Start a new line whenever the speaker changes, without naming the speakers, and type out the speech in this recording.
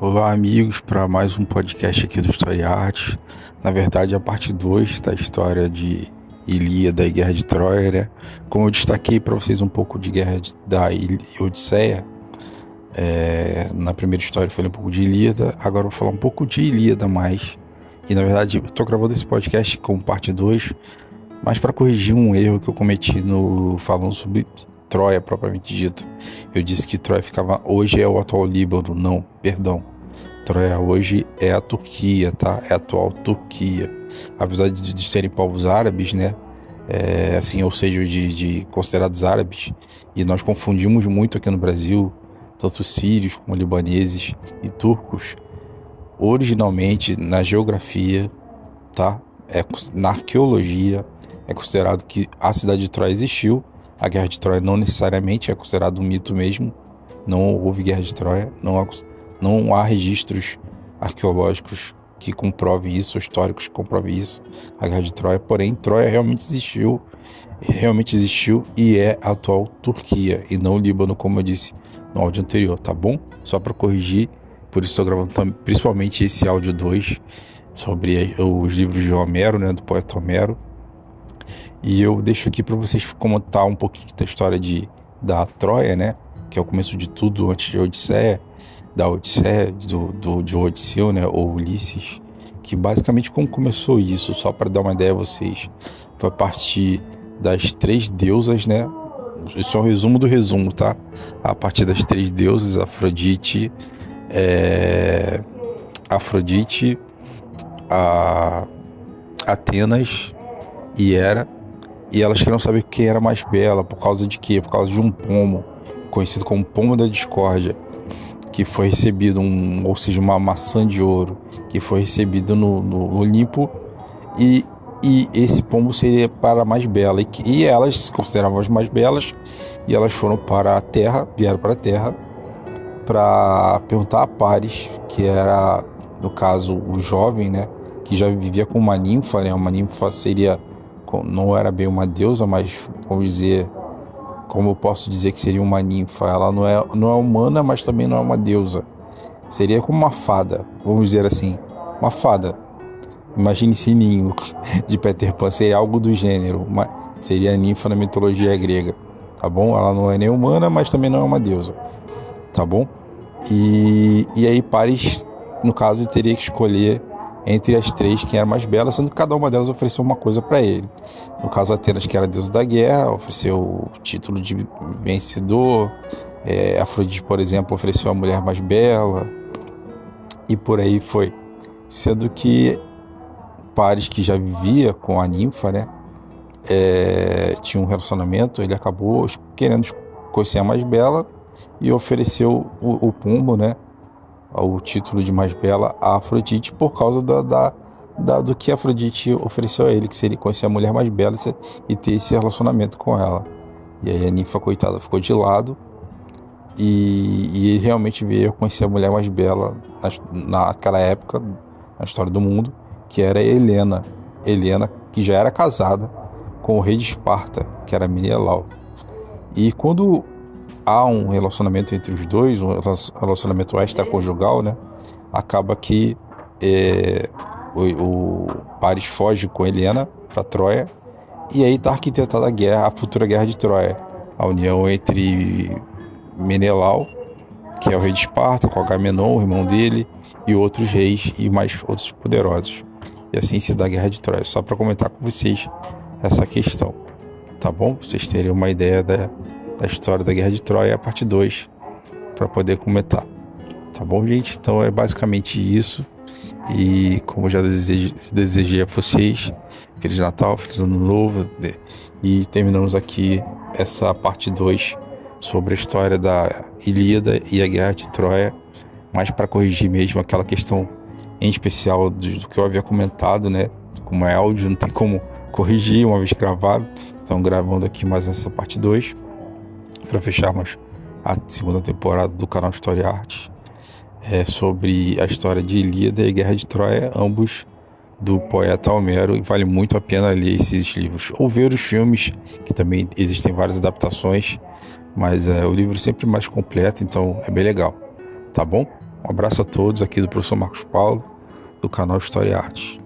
Olá, amigos, para mais um podcast aqui do História e Arte. Na verdade, a parte 2 da história de Ilíada e Guerra de Troia, né? Como eu destaquei para vocês um pouco de Odisseia, na primeira história eu falei um pouco de Ilíada, agora eu vou falar um pouco de Ilíada mais. E na verdade, eu estou gravando esse podcast como parte 2, mas para corrigir um erro que eu cometi no falando sobre Troia propriamente dito. Eu disse que Troia ficava hoje é o atual Líbano, não, perdão. Troia hoje é a Turquia, tá? É a atual Turquia. Apesar de serem povos árabes, né? Assim, ou seja, de considerados árabes, e nós confundimos muito aqui no Brasil, tanto sírios como libaneses e turcos, originalmente na geografia, tá? Na arqueologia, é considerado que a cidade de Troia existiu. A Guerra de Troia não necessariamente é considerado um mito mesmo. Não houve Guerra de Troia, não há registros arqueológicos que comprovem isso, ou históricos que comprovem isso, a Guerra de Troia. Porém, Troia realmente existiu e é a atual Turquia e não o Líbano, como eu disse no áudio anterior, tá bom? Só para corrigir, por isso estou gravando principalmente esse áudio 2 sobre os livros de Homero, né, do poeta Homero. E eu deixo aqui para vocês comentar um pouquinho da história da Troia, né, que é o começo de tudo antes de Odisseia, da Odisseia, de Odisseu, né, ou Ulisses, que basicamente como começou isso, só para dar uma ideia a vocês, foi a partir das três deusas, né, isso é um resumo do resumo, tá? A partir das três deusas, Afrodite, a Atenas e Hera, e elas queriam saber quem era mais bela, por causa de quê? Por causa de um pomo, conhecido como pomo da discórdia, que foi recebido, ou seja, uma maçã de ouro, que foi recebido no Olimpo, e esse pombo seria para a mais bela, e elas se consideravam as mais belas, e elas foram para a Terra, vieram para a Terra, para perguntar a Paris, que era, no caso, o jovem, né, que já vivia com uma ninfa, né, uma ninfa não era bem uma deusa, mas, vamos dizer, como eu posso dizer que seria uma ninfa, ela não é humana, mas também não é uma deusa. Seria como uma fada, vamos dizer assim, uma fada. Imagine Sininho de Peter Pan, seria algo do gênero, seria a ninfa na mitologia grega, tá bom? Ela não é nem humana, mas também não é uma deusa, tá bom? E aí Paris, no caso, teria que escolher entre as três quem era mais bela, sendo que cada uma delas ofereceu uma coisa para ele. No caso, Atenas, que era a deusa da guerra, ofereceu o título de vencedor. Afrodite, por exemplo, ofereceu a mulher mais bela, e por aí foi. Sendo que Paris, que já vivia com a ninfa, né, tinha um relacionamento, ele acabou querendo conhecer a mais bela e ofereceu o pombo, né, o título de mais bela a Afrodite, por causa do que Afrodite ofereceu a ele, que seria conhecer a mulher mais bela e ter esse relacionamento com ela. E aí a ninfa, coitada, ficou de lado, e ele realmente veio conhecer a mulher mais bela naquela época, na história do mundo, que era Helena. Helena, que já era casada com o rei de Esparta, que era Menelau. E quando há um relacionamento entre os dois, um relacionamento extraconjugal, né, acaba que o Paris foge com Helena para Troia, e aí está arquitetada a futura guerra de Troia, a união entre Menelau, que é o rei de Esparta, com Agamenon, o irmão dele, e outros reis e mais outros poderosos. E assim se dá a guerra de Troia, só para comentar com vocês essa questão, tá bom? Pra vocês terem uma ideia da história da Guerra de Troia, a parte 2, para poder comentar. Tá bom, gente? Então é basicamente isso. E como eu já desejei a vocês, Feliz Natal, Feliz Ano Novo. E terminamos aqui essa parte 2 sobre a história da Ilíada e a Guerra de Troia, mas para corrigir mesmo aquela questão em especial do que eu havia comentado, né? Como é áudio, não tem como corrigir uma vez gravado. Então gravando aqui mais essa parte 2 para fecharmos a segunda temporada do canal História e Arte, sobre a história de Ilíada e Guerra de Troia, ambos do poeta Homero, e vale muito a pena ler esses livros ou ver os filmes, que também existem várias adaptações, mas o livro é sempre mais completo, então é bem legal, tá bom? Um abraço a todos aqui do professor Marcos Paulo, do canal História e Artes.